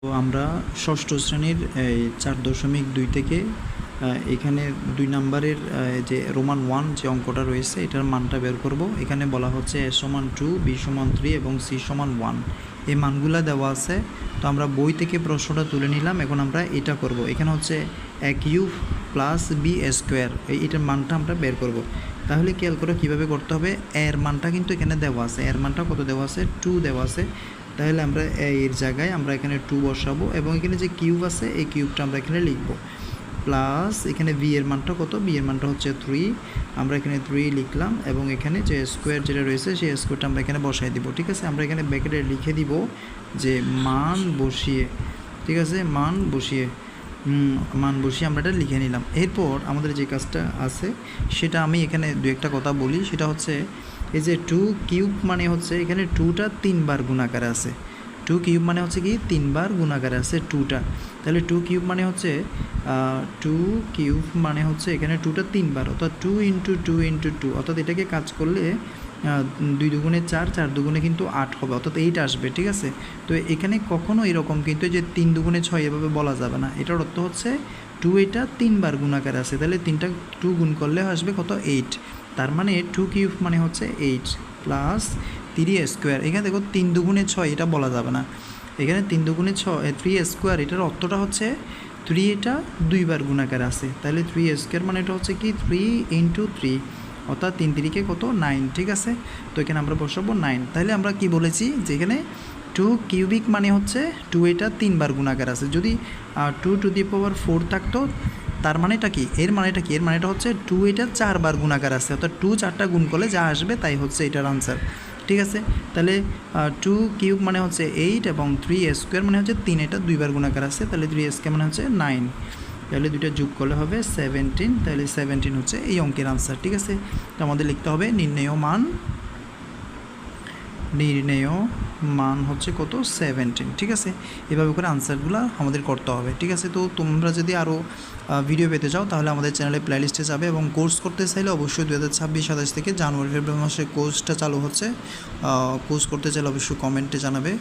তো আমরা ষষ্ঠ শ্রেণীর 4.2 থেকে এখানে 2 নাম্বারের যে রোমান 1 যে অঙ্কটা রয়েছে এটার মানটা বের করব। এখানে বলা হচ্ছে a সমান 2, b সমান 3 এবং c সমান 1। এই মানগুলা দেওয়া আছে। তো আমরা বই থেকে প্রশ্নটা তুলে নিলাম। এখন আমরা এটা করব। এখানে হচ্ছে a cube plus b square, এটার মানটা আমরা বের করব। তাহলে খেয়াল করে কীভাবে করতে হবে। এর মানটা কিন্তু এখানে দেওয়া আছে। এর মানটা কত দেওয়া আছে? 2 দেওয়া আছে। তাহলে আমরা এর জায়গায় আমরা এখানে 2 বসাবো এবং এখানে যে কিউব আছে এই কিউবটা আমরা এখানে লিখব। প্লাস এখানে বি এর মানটা কত? বি এর মানটা হচ্ছে 3, আমরা এখানে 3 লিখলাম এবং এখানে যে স্কোয়ার যেটা রয়েছে সেই স্কোয়ারটা আমরা এখানে বসাই দিব। ঠিক আছে, আমরা এখানে ব্র্যাকেটে লিখে দিব যে মান বসিয়ে, ঠিক আছে, মান বসিয়ে আমরা এটা লিখে নিলাম। এরপর আমাদের যে কাজটা আছে সেটা আমি এখানে দু একটা কথা বলি। সেটা হচ্ছে এই যে 2 কিউব মানে হচ্ছে এখানে 2টা 3 বার গুণাকারে আছে। 2 কিউব মানে হচ্ছে কি 3 বার গুণাকারে আছে 2টা। তাহলে 2 কিউব মানে হচ্ছে 2 কিউব মানে হচ্ছে এখানে 2টা 3 বার, অর্থাৎ 2 × 2 × 2, অর্থাৎ এটাকে কাজ করলে 2 দুগুণে 4, 4 দুগুণে কিন্তু 8 হবে, অর্থাৎ 8 আসবে। ঠিক আছে, তো এখানে কখনো এরকম কিন্তু যে 3 দুগুণে 6 এভাবে বলা যাবে না। এটার অর্থ হচ্ছে 2 এটা 3 বার গুণাকার আছে, তাহলে 3টা 2 গুণ করলে আসবে কত? 8। তার মানে 2 কিউব মানে হচ্ছে 8 প্লাস 3 স্কোয়ার। এখানে দেখো 3 দুগুণে 6 এটা বলা যাবে না। এখানে 3 দুগুণে 6, 3 স্কোয়ার, এটার অর্থটা হচ্ছে 3 এটা 2 বার গুণাকার আছে। তাহলে 3 স্কোয়ার মানে এটা হচ্ছে কি 3 × 3, অর্থাৎ 3 3 কত? 9। ঠিক আছে, তো এখানে আমরা বসাবো 9। তাহলে আমরা কি বলেছি যে এখানে 2 কিউবিক মানে হচ্ছে 2 এটা 3 বার গুণাকার আছে। যদি 2 টু দি পাওয়ার 4 থাকতো তার মানেটা কি? এর মানেটা কি? এর মানেটা হচ্ছে 2 এটা 4 বার গুণাকার আছে, অর্থাৎ 2 4টা গুণ করলে যা আসবে তাই হচ্ছে এটার আনসার। ঠিক আছে, তাহলে 2 কিউব মানে হচ্ছে 8 এবং 3 স্কোয়ার মানে হচ্ছে 3 এটা 2 বার গুণাকার আছে, তাহলে 3 স্কোয়ার মানে হচ্ছে 9। তাহলে দুইটা যোগ করলে হবে 17, তাহলে 17 হচ্ছে এই অঙ্কের আনসার। ঠিক আছে, তো আমাদের লিখতে হবে নির্ণেয় মান হচ্ছে কত? 17। ঠিক আছে, এভাবে করে আনসারগুলো আমাদের করতে হবে। ঠিক আছে, তো তোমরা যদি আরও ভিডিও পেতে চাও তাহলে আমাদের চ্যানেলে প্লেলিস্টে যাবে এবং কোর্স করতে চাইলে অবশ্যই 2026-27 থেকে জানুয়ারি ফেব্রুয়ারি মাসে কোর্সটা চালু হচ্ছে। কোর্স করতে চাইলে অবশ্যই কমেন্টে জানাবে।